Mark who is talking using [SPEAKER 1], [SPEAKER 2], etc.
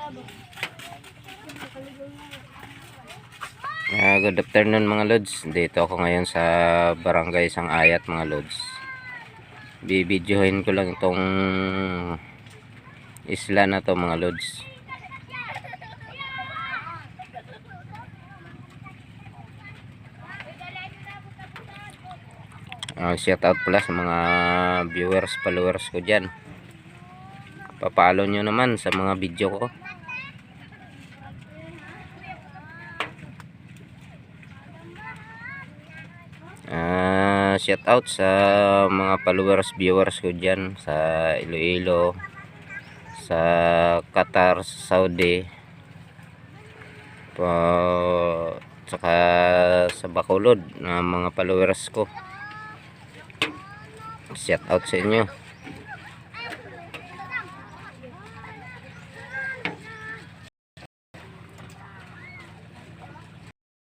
[SPEAKER 1] Good afternoon mga lods. Dito ako ngayon sa Barangay Sangayat mga lods. Bibidyohin ko lang itong isla na to mga lods. Shout out pala sa mga viewers, followers ko dyan. Papalo nyo naman sa mga video ko. Shout out sa mga followers, viewers ko dyan sa Iloilo, sa Qatar, Saudi, saka sa Bacolod na mga followers ko. Shout out sa inyo.